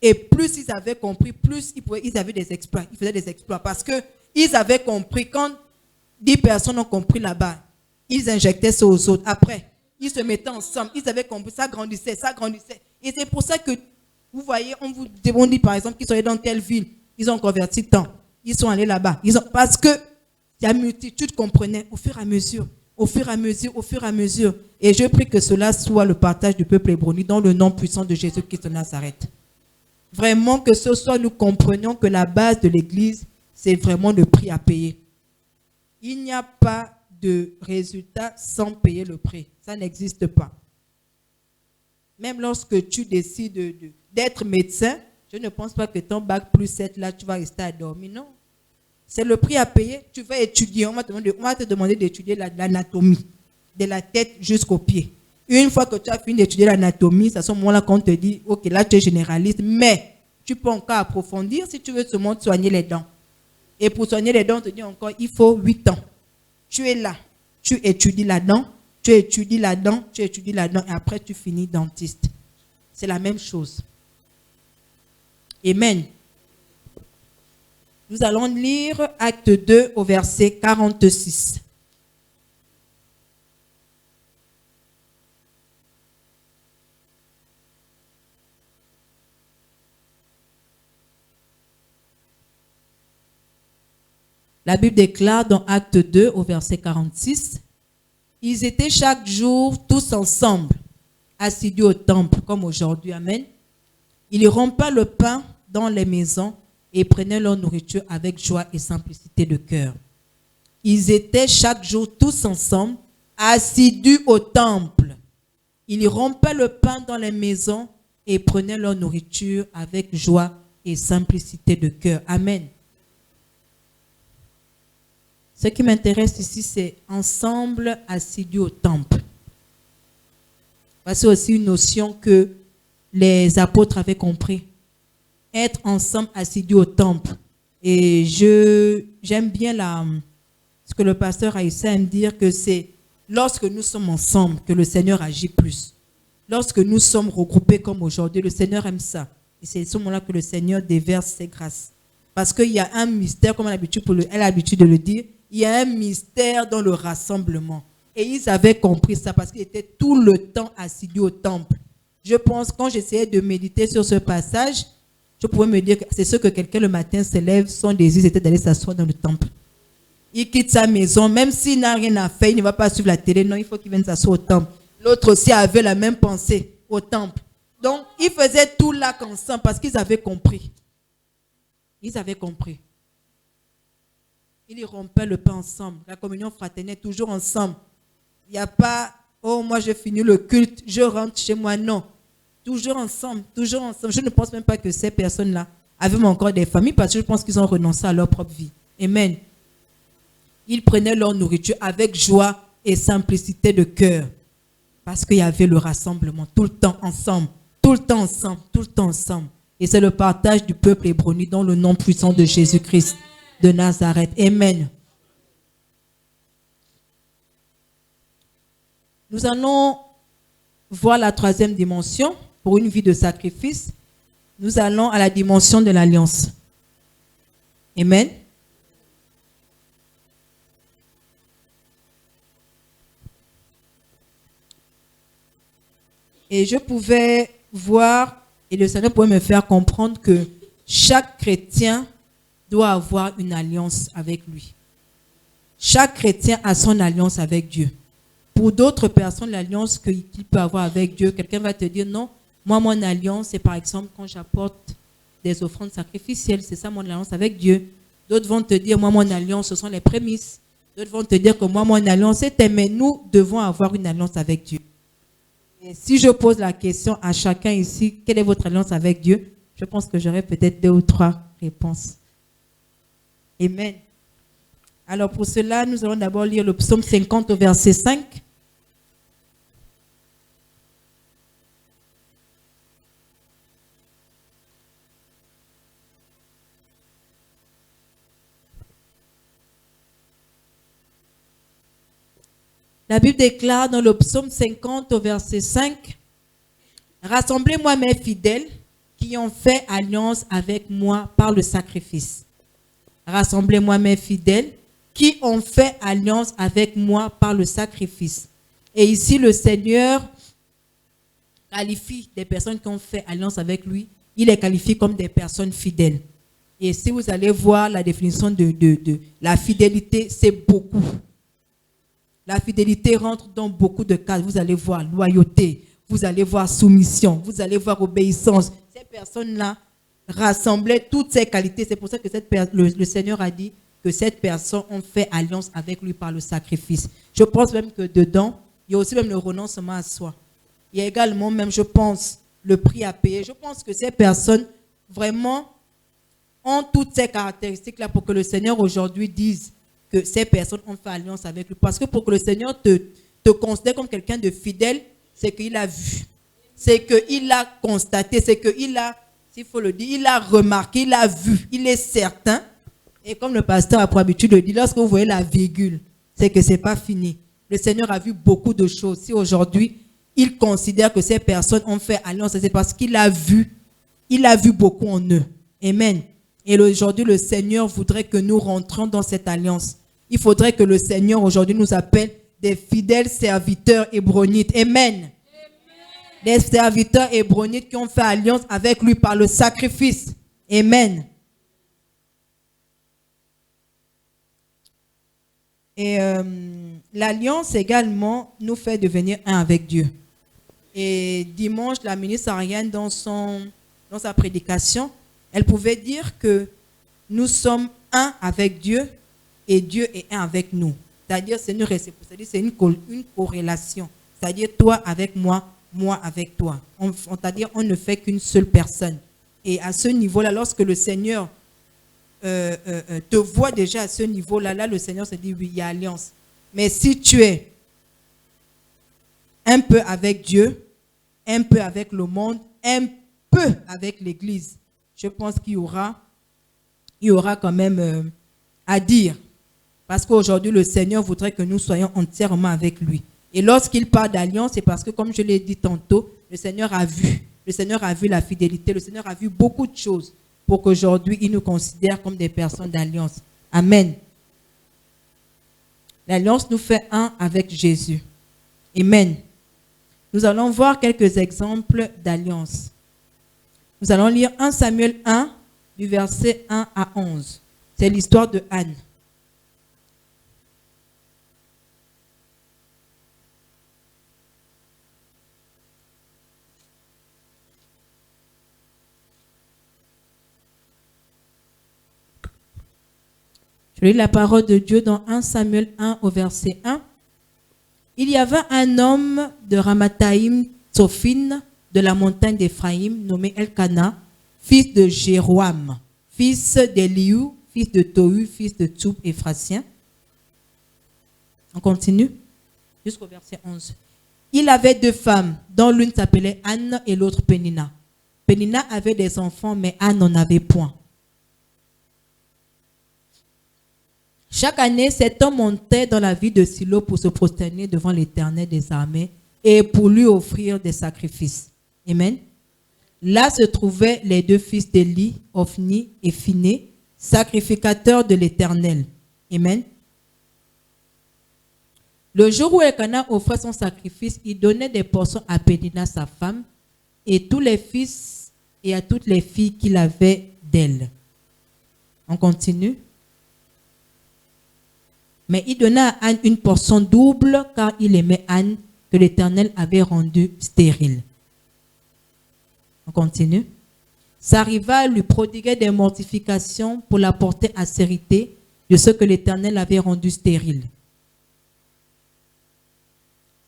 [SPEAKER 1] Et plus ils avaient compris, plus ils avaient des exploits. Ils faisaient des exploits parce qu'ils avaient compris. Quand 10 personnes ont compris là-bas, Ils injectaient ça aux autres. Après, ils se mettaient ensemble. Ils avaient compris, ça grandissait, ça grandissait. Et c'est pour ça que, vous voyez, on dit par exemple qu'ils sont allés dans telle ville. Ils ont converti tant. Ils sont allés là-bas. Parce que la multitude comprenait au fur et à mesure. Au fur et à mesure, au fur et à mesure. Et je prie que cela soit le partage du peuple hébreu dans le nom puissant de Jésus-Christ de Nazareth. Vraiment que ce soit, nous comprenions que la base de l'Église, c'est vraiment le prix à payer. Il n'y a pas de résultat sans payer le prix. Ça n'existe pas. Même lorsque tu décides d'être médecin, je ne pense pas que ton bac plus 7, là, tu vas rester à dormir. Non. C'est le prix à payer. Tu vas étudier. On va te demander d'étudier l'anatomie, de la tête jusqu'aux pieds. Une fois que tu as fini d'étudier l'anatomie, c'est à ce moment-là qu'on te dit, ok, là tu es généraliste, mais tu peux encore approfondir si tu veux seulement soigner les dents. Et pour soigner les dents, on te dit encore, il faut 8 ans. Tu es là, tu étudies la dent, tu étudies la dent, tu étudies la dent, et après tu finis dentiste. C'est la même chose. Amen. Nous allons lire Acte 2 au verset 46. La Bible déclare dans Acte 2 au verset 46, « Ils étaient chaque jour tous ensemble, assidus au temple, comme aujourd'hui. » Amen. Ils rompaient le pain dans les maisons et prenaient leur nourriture avec joie et simplicité de cœur. Ils étaient chaque jour tous ensemble, assidus au temple. Ils rompaient le pain dans les maisons et prenaient leur nourriture avec joie et simplicité de cœur. Amen. Ce qui m'intéresse ici, c'est ensemble assidus au temple. C'est aussi une notion que les apôtres avaient compris. Être ensemble assidus au temple. Et j'aime bien ce que le pasteur a essayé de dire, que c'est lorsque nous sommes ensemble que le Seigneur agit plus. Lorsque nous sommes regroupés comme aujourd'hui, le Seigneur aime ça. Et c'est à ce moment-là que le Seigneur déverse ses grâces. Parce qu'il y a un mystère, comme elle a l'habitude de le dire, il y a un mystère dans le rassemblement. Et ils avaient compris ça parce qu'ils étaient tout le temps assidus au temple. Je pense, quand j'essayais de méditer sur ce passage, je pouvais me dire que c'est ce que quelqu'un le matin se lève, son désir c'était d'aller s'asseoir dans le temple. Il quitte sa maison, même s'il n'a rien à faire, il ne va pas suivre la télé, non, il faut qu'il vienne s'asseoir au temple. L'autre aussi avait la même pensée au temple. Donc, ils faisaient tout là ensemble parce qu'ils avaient compris. Ils avaient compris. Ils rompaient le pain ensemble. La communion fraternelle, toujours ensemble. Il n'y a pas, oh, moi j'ai fini le culte, je rentre chez moi. Non. Toujours ensemble, toujours ensemble. Je ne pense même pas que ces personnes-là avaient encore des familles parce que je pense qu'ils ont renoncé à leur propre vie. Amen. Ils prenaient leur nourriture avec joie et simplicité de cœur parce qu'il y avait le rassemblement tout le temps ensemble, tout le temps ensemble, tout le temps ensemble. Et c'est le partage du peuple hébreu dans le nom puissant de Jésus-Christ de Nazareth. Amen. Nous allons voir la troisième dimension pour une vie de sacrifice. Nous allons à la dimension de l'alliance. Amen. Et je pouvais voir, et le Seigneur pouvait me faire comprendre que chaque chrétien doit avoir une alliance avec lui. Chaque chrétien a son alliance avec Dieu. Pour d'autres personnes, l'alliance qu'il peut avoir avec Dieu, quelqu'un va te dire non, moi mon alliance c'est par exemple quand j'apporte des offrandes sacrificielles, c'est ça mon alliance avec Dieu. D'autres vont te dire moi mon alliance ce sont les prémices. D'autres vont te dire que moi mon alliance c'est mais nous devons avoir une alliance avec Dieu. Et si je pose la question à chacun ici, quelle est votre alliance avec Dieu? Je pense que j'aurai peut-être 2 ou 3 réponses. Amen. Alors pour cela, nous allons d'abord lire le psaume 50 au verset 5. La Bible déclare dans le psaume 50 au verset 5, « Rassemblez-moi mes fidèles qui ont fait alliance avec moi par le sacrifice. Rassemblez-moi mes fidèles qui ont fait alliance avec moi par le sacrifice. Et ici, le Seigneur qualifie des personnes qui ont fait alliance avec lui. Il les qualifie comme des personnes fidèles. Et si vous allez voir la définition de la fidélité, c'est beaucoup. La fidélité rentre dans beaucoup de cas. Vous allez voir loyauté, vous allez voir soumission, vous allez voir obéissance. Ces personnes-là rassemblaient toutes ces qualités. C'est pour ça que le Seigneur a dit que cette personne ont fait alliance avec lui par le sacrifice. Je pense même que dedans, il y a aussi même le renoncement à soi. Il y a également même, je pense, le prix à payer. Je pense que ces personnes vraiment ont toutes ces caractéristiques-là pour que le Seigneur aujourd'hui dise que ces personnes ont fait alliance avec lui. Parce que pour que le Seigneur te considère comme quelqu'un de fidèle, c'est qu'il a vu. C'est qu'il a constaté, c'est qu'il a, s'il faut le dire, il a remarqué, il a vu, il est certain. Et comme le pasteur a pour habitude de dire, lorsque vous voyez la virgule, c'est que ce n'est pas fini. Le Seigneur a vu beaucoup de choses. Si aujourd'hui, il considère que ces personnes ont fait alliance, c'est parce qu'il a vu beaucoup en eux. Amen. Et aujourd'hui, le Seigneur voudrait que nous rentrions dans cette alliance. Il faudrait que le Seigneur aujourd'hui nous appelle des fidèles serviteurs hébronites. Amen. Des serviteurs hébronites qui ont fait alliance avec lui par le sacrifice. Amen. Et l'alliance également nous fait devenir un avec Dieu. Et dimanche, la ministre Ariane, dans sa prédication, elle pouvait dire que nous sommes un avec Dieu et Dieu est un avec nous. C'est-à-dire, c'est une réciprocité, c'est une corrélation. C'est-à-dire, toi avec moi, moi avec toi. C'est-à-dire, on ne fait qu'une seule personne. Et à ce niveau-là, lorsque le Seigneur te voit déjà à ce niveau-là, là, le Seigneur se dit, oui, il y a alliance. Mais si tu es un peu avec Dieu, un peu avec le monde, un peu avec l'Église, je pense qu'il y aura quand même à dire. Parce qu'aujourd'hui, le Seigneur voudrait que nous soyons entièrement avec lui. Et lorsqu'il parle d'alliance, c'est parce que, comme je l'ai dit tantôt, le Seigneur a vu. Le Seigneur a vu la fidélité. Le Seigneur a vu beaucoup de choses pour qu'aujourd'hui, il nous considère comme des personnes d'alliance. Amen. L'alliance nous fait un avec Jésus. Amen. Nous allons voir quelques exemples d'alliance. Nous allons lire 1 Samuel 1, du verset 1 à 11. C'est l'histoire de Anne. Je lis la parole de Dieu dans 1 Samuel 1 au verset 1. Il y avait un homme de Ramathaïm Tsophine de la montagne d'Éphraïm nommé Elkana, fils de Jéroam, fils d'Eliu, fils de Tohu, fils de Tsoub Éphrasien. On continue jusqu'au verset 11. Il avait deux femmes, dont l'une s'appelait Anne et l'autre Pénina. Pénina avait des enfants, mais Anne n'en avait point. Chaque année, cet homme montait dans la ville de Silo pour se prosterner devant l'Éternel des armées et pour lui offrir des sacrifices. Amen. Là se trouvaient les deux fils d'Élie, Ophni et Phiné, sacrificateurs de l'Éternel. Amen. Le jour où Elkana offrait son sacrifice, il donnait des portions à Pénina, sa femme, et tous les fils et à toutes les filles qu'il avait d'elle. On continue. Mais il donnait à Anne une portion double, car il aimait Anne, que l'Éternel avait rendue stérile. On continue. Sa rivale lui prodiguait des mortifications pour la porter à sérité de ce que l'Éternel avait rendu stérile.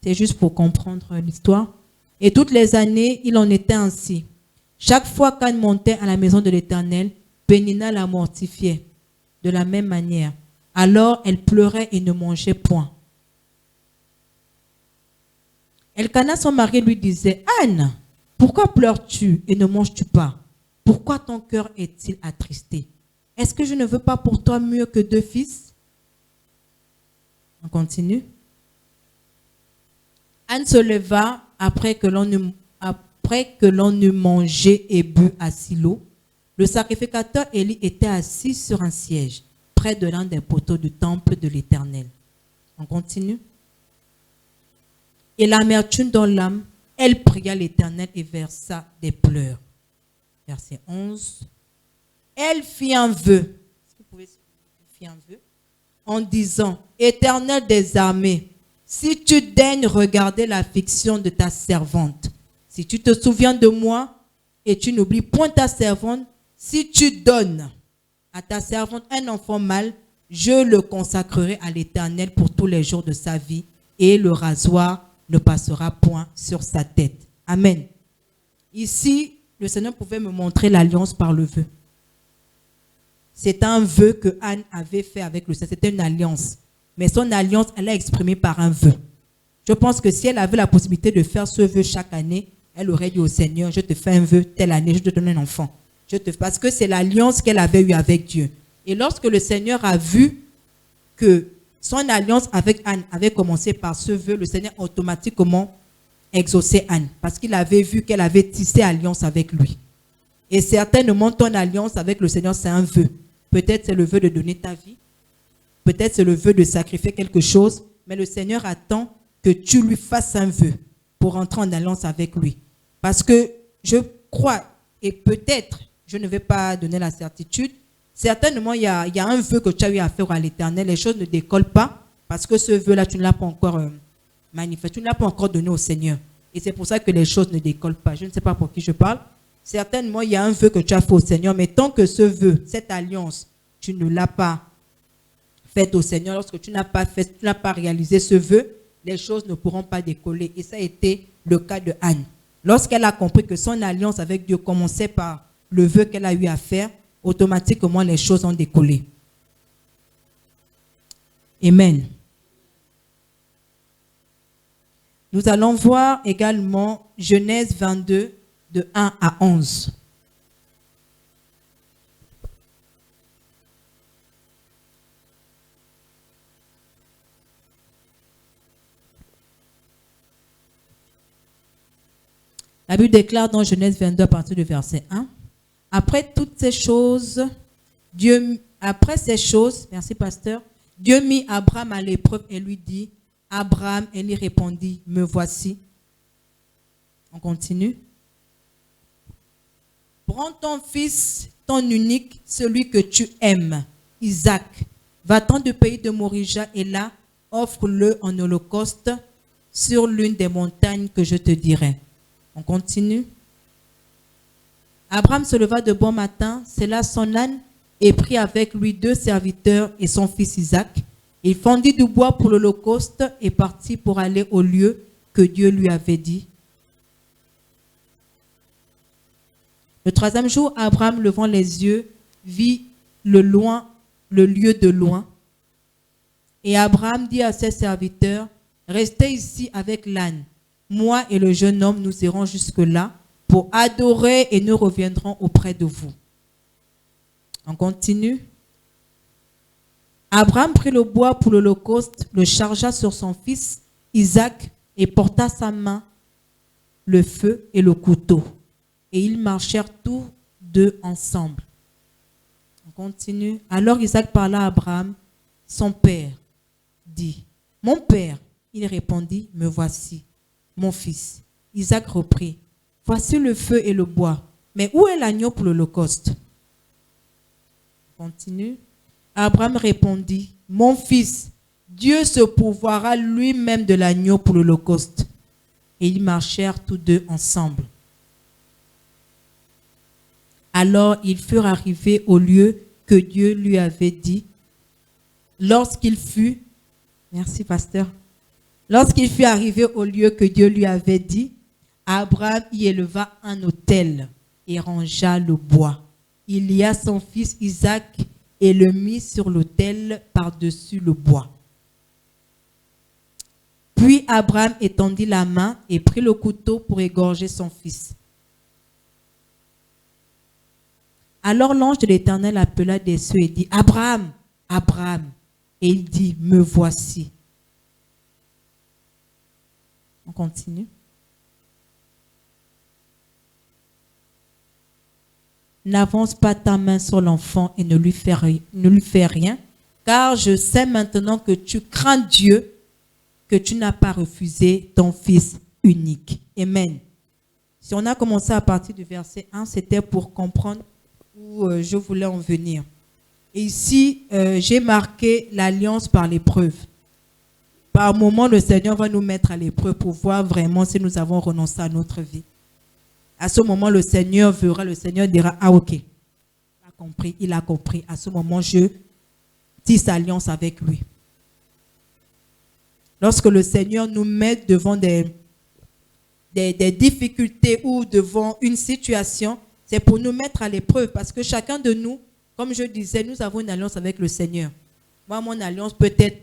[SPEAKER 1] C'est juste pour comprendre l'histoire. Et toutes les années, il en était ainsi. Chaque fois qu'Anne montait à la maison de l'Éternel, Pénina la mortifiait de la même manière. Alors elle pleurait et ne mangeait point. Elkana, son mari, lui disait, « Anne, pourquoi pleures-tu et ne manges-tu pas? Pourquoi ton cœur est-il attristé? Est-ce que je ne veux pas pour toi mieux que deux fils? » On continue. Anne se leva après que l'on eut mangé et bu à Silo. Le sacrificateur Élie était assis sur un siège, près de l'un des poteaux du temple de l'Éternel. On continue. Et l'amertume dans l'âme, elle pria l'Éternel et versa des pleurs. Verset 11. Elle fit un vœu. Est-ce que vous pouvez faire un vœu? En disant, Éternel des armées, si tu daignes regarder l'affliction de ta servante, si tu te souviens de moi et tu n'oublies point ta servante, si tu donnes à ta servante un enfant mâle, je le consacrerai à l'Éternel pour tous les jours de sa vie et le rasoir ne passera point sur sa tête. Amen. Ici, le Seigneur pouvait me montrer l'alliance par le vœu. C'est un vœu que Anne avait fait avec le Seigneur. C'était une alliance. Mais son alliance, elle l'a exprimée par un vœu. Je pense que si elle avait la possibilité de faire ce vœu chaque année, elle aurait dit au Seigneur, je te fais un vœu, telle année, je te donne un enfant. Parce que c'est l'alliance qu'elle avait eue avec Dieu. Et lorsque le Seigneur a vu que son alliance avec Anne avait commencé par ce vœu, le Seigneur automatiquement exaucé Anne. Parce qu'il avait vu qu'elle avait tissé alliance avec lui. Et certainement, ton alliance avec le Seigneur, c'est un vœu. Peut-être c'est le vœu de donner ta vie. Peut-être c'est le vœu de sacrifier quelque chose. Mais le Seigneur attend que tu lui fasses un vœu pour entrer en alliance avec lui. Parce que je crois, et peut-être, je ne vais pas donner la certitude, certainement il y a un vœu que tu as eu à faire à l'Éternel, les choses ne décollent pas, parce que ce vœu-là, tu ne l'as pas encore manifesté, tu ne l'as pas encore donné au Seigneur. Et c'est pour ça que les choses ne décollent pas. Je ne sais pas pour qui je parle. Certainement, il y a un vœu que tu as fait au Seigneur, mais tant que ce vœu, cette alliance, tu ne l'as pas fait au Seigneur, lorsque tu n'as pas réalisé ce vœu, les choses ne pourront pas décoller. Et ça a été le cas de Anne. Lorsqu'elle a compris que son alliance avec Dieu commençait par le vœu qu'elle a eu à faire, automatiquement les choses ont décollé. Amen. Nous allons voir également Genèse 22, de 1 à 11. La Bible déclare dans Genèse 22 à partir du verset 1. Après toutes ces choses, merci pasteur, Dieu mit Abraham à l'épreuve et lui dit, Abraham, et lui répondit, me voici. On continue. Prends ton fils, ton unique, celui que tu aimes, Isaac. Va-t'en du pays de Morija et là, offre-le en holocauste sur l'une des montagnes que je te dirai. On continue. Abraham se leva de bon matin, sella son âne et prit avec lui 2 serviteurs et son fils Isaac. Il fendit du bois pour l'holocauste et partit pour aller au lieu que Dieu lui avait dit. Le 3e jour, Abraham, levant les yeux, vit le lieu de loin. Et Abraham dit à ses serviteurs, restez ici avec l'âne. Moi et le jeune homme, nous irons jusque-là pour adorer et nous reviendrons auprès de vous. On continue. Abraham prit le bois pour l'holocauste, le chargea sur son fils Isaac et porta sa main, le feu et le couteau. Et ils marchèrent tous deux ensemble. On continue. Alors Isaac parla à Abraham, son père, dit, mon père. Il répondit, me voici, mon fils. Isaac reprit, voici le feu et le bois, mais où est l'agneau pour l'holocauste? Continue. Abraham répondit, mon fils, Dieu se pourvoira lui-même de l'agneau pour l'holocauste. Et ils marchèrent tous deux ensemble. Alors ils furent arrivés au lieu que Dieu lui avait dit. Lorsqu'il fut, merci pasteur, lorsqu'il fut arrivé au lieu que Dieu lui avait dit, Abraham y éleva un autel et rangea le bois. Il lia son fils Isaac et le mit sur l'autel par-dessus le bois. Puis Abraham étendit la main et prit le couteau pour égorger son fils. Alors l'ange de l'Éternel appela des cieux et dit, Abraham, Abraham. Et il dit, me voici. On continue. N'avance pas ta main sur l'enfant et ne lui fais rien, Car je sais maintenant que tu crains Dieu, que tu n'as pas refusé ton Fils unique. Amen. Si on a commencé à partir du verset 1, c'était pour comprendre où je voulais en venir. Et ici, j'ai marqué l'alliance par l'épreuve. Par moment, le Seigneur va nous mettre à l'épreuve pour voir vraiment si nous avons renoncé à notre vie. À ce moment, le Seigneur verra, le Seigneur dira, ah ok, il a compris. À ce moment, je tisse alliance avec lui. Lorsque le Seigneur nous met devant des difficultés ou devant une situation, c'est pour nous mettre à l'épreuve. Parce que chacun de nous, comme je disais, nous avons une alliance avec le Seigneur. Moi, mon alliance peut-être,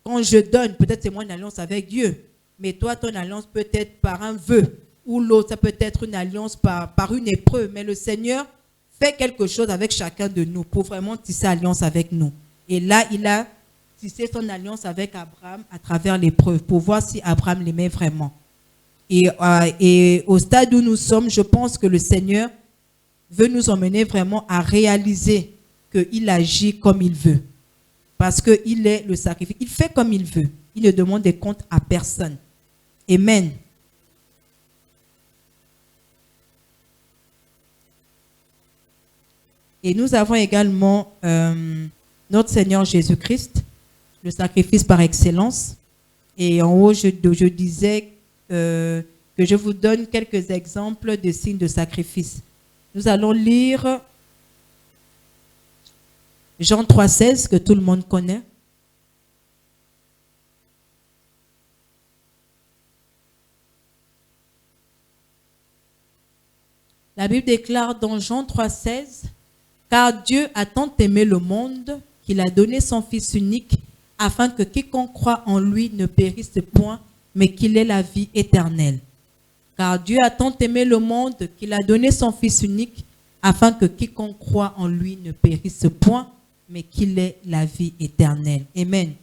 [SPEAKER 1] quand je donne, peut-être c'est mon alliance avec Dieu. Mais toi, ton alliance peut-être par un vœu. Ou l'autre, ça peut être une alliance par une épreuve. Mais le Seigneur fait quelque chose avec chacun de nous pour vraiment tisser alliance avec nous. Et là, il a tissé son alliance avec Abraham à travers l'épreuve pour voir si Abraham l'aimait vraiment. Et au stade où nous sommes, je pense que le Seigneur veut nous emmener vraiment à réaliser qu'il agit comme il veut. Parce qu'il est le sacrifice. Il fait comme il veut. Il ne demande des comptes à personne. Amen. Et nous avons également notre Seigneur Jésus-Christ, le sacrifice par excellence. Et en haut, je disais que je vous donne quelques exemples de signes de sacrifice. Nous allons lire Jean 3,16, que tout le monde connaît. La Bible déclare dans Jean 3,16, « Car Dieu a tant aimé le monde qu'il a donné son Fils unique, afin que quiconque croit en lui ne périsse point, mais qu'il ait la vie éternelle. Car Dieu a tant aimé le monde qu'il a donné son Fils unique, afin que quiconque croit en lui ne périsse point, mais qu'il ait la vie éternelle. » Amen.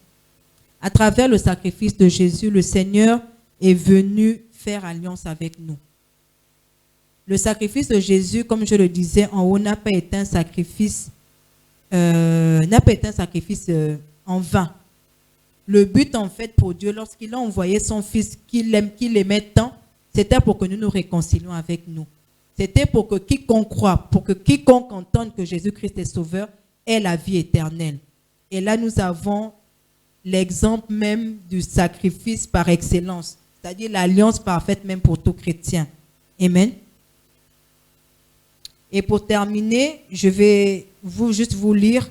[SPEAKER 1] À travers le sacrifice de Jésus, le Seigneur est venu faire alliance avec nous. Le sacrifice de Jésus, comme je le disais en haut, n'a pas été un sacrifice, en vain. Le but, en fait, pour Dieu, lorsqu'il a envoyé son Fils qu'il aimait tant, c'était pour que nous nous réconcilions avec nous. C'était pour que quiconque croit, pour que quiconque entende que Jésus-Christ est sauveur, ait la vie éternelle. Et là, nous avons l'exemple même du sacrifice par excellence, c'est-à-dire l'alliance parfaite même pour tout chrétien. Amen. Et pour terminer, je vais juste vous lire.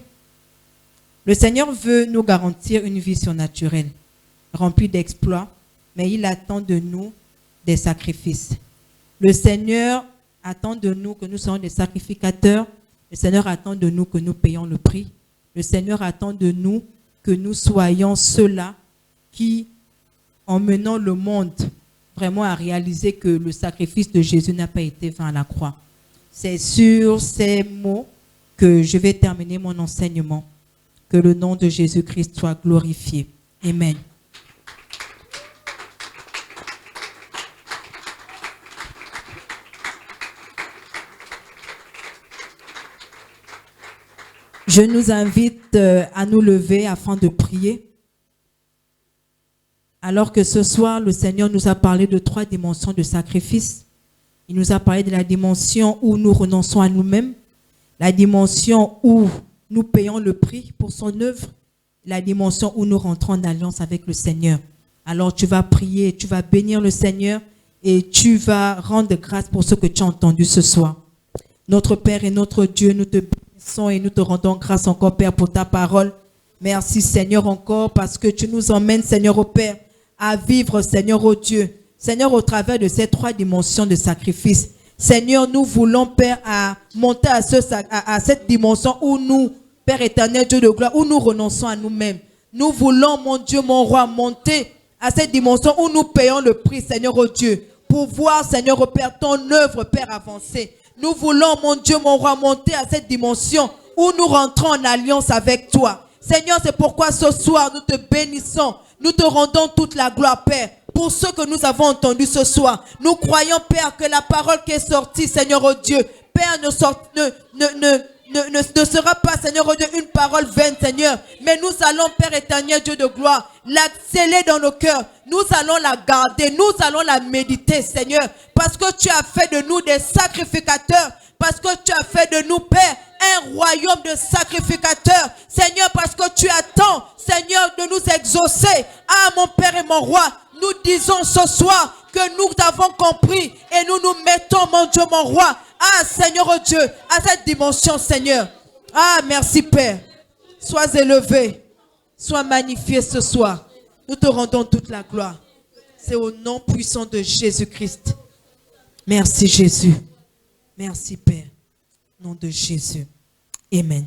[SPEAKER 1] Le Seigneur veut nous garantir une vie surnaturelle, remplie d'exploits, mais il attend de nous des sacrifices. Le Seigneur attend de nous que nous soyons des sacrificateurs. Le Seigneur attend de nous que nous payons le prix. Le Seigneur attend de nous que nous soyons ceux-là qui, en menant le monde vraiment à réaliser que le sacrifice de Jésus n'a pas été vain à la croix. C'est sur ces mots que je vais terminer mon enseignement. Que le nom de Jésus-Christ soit glorifié. Amen. Je nous invite à nous lever afin de prier. Alors que ce soir, le Seigneur nous a parlé de 3 dimensions de sacrifice. Il nous a parlé de la dimension où nous renonçons à nous-mêmes, la dimension où nous payons le prix pour son œuvre, la dimension où nous rentrons en alliance avec le Seigneur. Alors tu vas prier, tu vas bénir le Seigneur et tu vas rendre grâce pour ce que tu as entendu ce soir. Notre Père et notre Dieu, nous te bénissons et nous te rendons grâce encore, Père, pour ta parole. Merci, Seigneur, encore parce que tu nous emmènes, Seigneur, au Père, à vivre, Seigneur, au Dieu. Seigneur, au travers de ces 3 dimensions de sacrifice. Seigneur, nous voulons, Père, à monter à cette dimension où nous, Père éternel, Dieu de gloire, où nous renonçons à nous-mêmes. Nous voulons, mon Dieu, mon roi, monter à cette dimension où nous payons le prix, Seigneur, au Dieu, pour voir, Seigneur, au Père, ton œuvre, Père, avancer. Nous voulons, mon Dieu, mon roi, monter à cette dimension où nous rentrons en alliance avec toi. Seigneur, c'est pourquoi ce soir, nous te bénissons. Nous te rendons toute la gloire, Père, pour ce que nous avons entendu ce soir. Nous croyons, Père, que la parole qui est sortie, Seigneur, oh Dieu, Père, ne sera pas, Seigneur, une parole vaine, Seigneur. Mais nous allons, Père éternel, Dieu de gloire, la sceller dans nos cœurs. Nous allons la garder, nous allons la méditer, Seigneur. Parce que tu as fait de nous des sacrificateurs. Parce que tu as fait de nous, Père, un royaume de sacrificateurs. Seigneur, parce que tu attends, Seigneur, de nous exaucer. Ah, mon Père et mon Roi, nous disons ce soir que nous avons compris et nous nous mettons, mon Dieu, mon Roi, ah, Seigneur, oh Dieu, à cette dimension, Seigneur. Ah, merci, Père. Sois élevé, sois magnifié ce soir. Nous te rendons toute la gloire. C'est au nom puissant de Jésus-Christ. Merci, Jésus. Merci, Père. Au nom de Jésus. Amen.